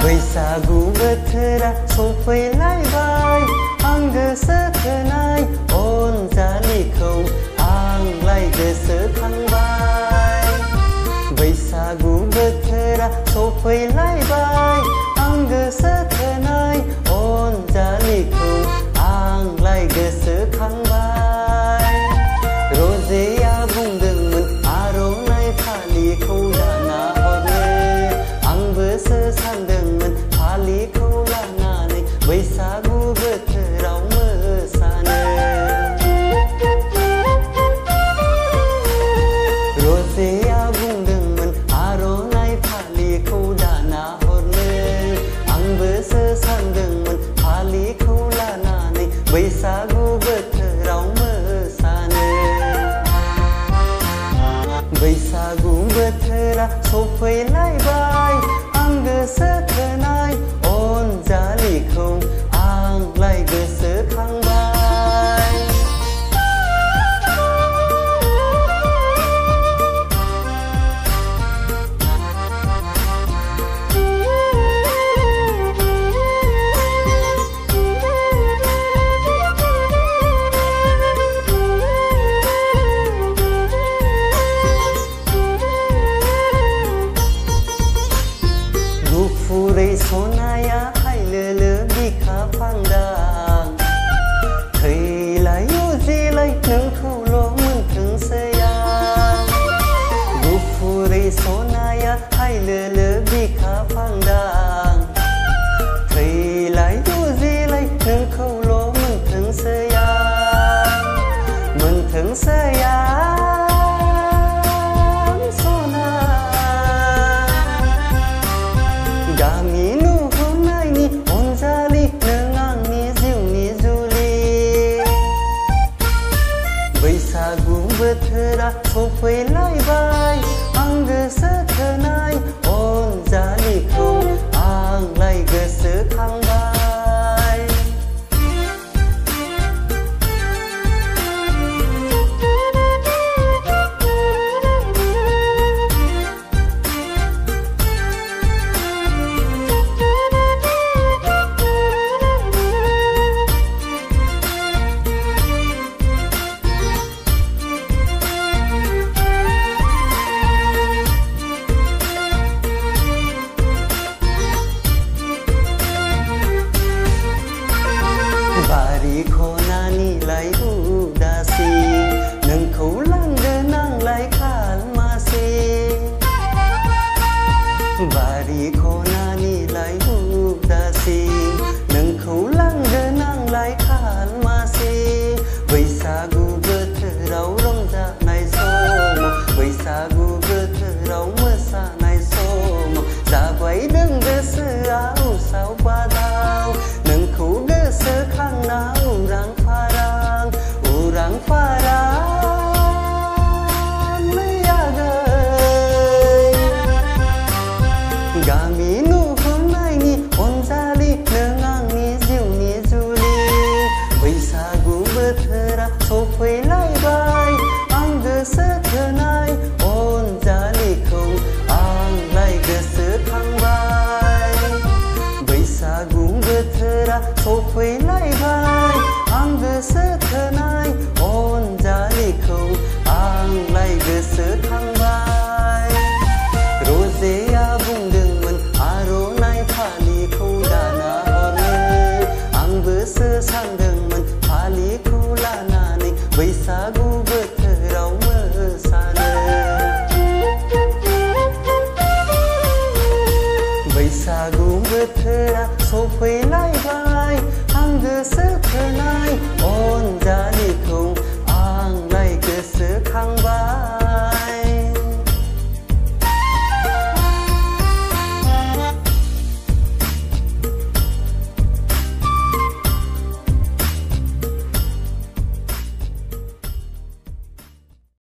बैसागु बोथोरा सफैलायबाय आंगो सोथोनाय अनजालिखौ आंलाय गोसोखांबाय। बैसागु बोथोरा सफैलायबाय आंगो सोथोनाय अनजालिखौ आंलाय गोसोखांबाय। रजेया बुंदोंमोन आर'नाइ फालिखौ दाना हरनो, आंबोसो सानदोंमोन फालिखौ लानानै बैसागु बोथोराव मोसानो। रजेया बुंदोंमोन आर'नाइ फालिखौ दाना हरनो, आंबोसो सानदोंमोन फालिखौ लानानै बैसागु बोथोराव मोसानो। बैसागु बोथोरा सफैलायबाय आंगो सोथोनाय अनजालिखौ आंलाय गोसोखांबाय। गुफुरै सनाया हायलोलो बिखा फांदां, थैलाय उजिलाय नोंखौल' मोनथोंसै आं। गुफुरै सनाया हायलोलो बिखा फांदां, थैलाय उजिलाय नोंखौल' मोनथोंसै आं। मोनथोंसै आं सना, गामि नुहुरनायनि अनजालि नों आंनि जिउनि जुलि। बैसागु बोथोरा सफैलायबाय आंगो सोथोनाय अनजालिखौ आंलाय गोसोखांबाय। बारि खनानिलाय उदासि नोंखौ लांगोन आंलाय खालमासि। बारि खनानिलाय उदासि नोंखौ लांगोन आंलाय खालमासि। बैसागु बोथोराव रंजानाय समाव, बैसागु बोथोराव मोसानाय समाव जाबायदों गोसोआ उसाव बादाव। नोंखौ गोसोखांना उरां फारां उरां फारां मैयागै। गामि नुहुरनायनि अनजालि नों आंनि जिउनि जुलि। बैसागु बोथोरा सफैलायबाय आंगो सोथोनाय अनजालिखौ आंलाय गोसोखांबाय। बैसागु बोथोरा सफैलायबाय आंगो सोथोनाय अनजालिखौ आंलाय गोसोखांबाय। रजेया बुंदोंमोन आर'नाइ फालिखौ दाना हरनो, आंबोसो सानदोंमन फालिखौ लानानै बैसागु बोथोराव मोसानो। बैसागु बोथोरा सफैलायबाय आंगो सोथोनाय अनजालिखौ आंलाय गोसोखांबाय।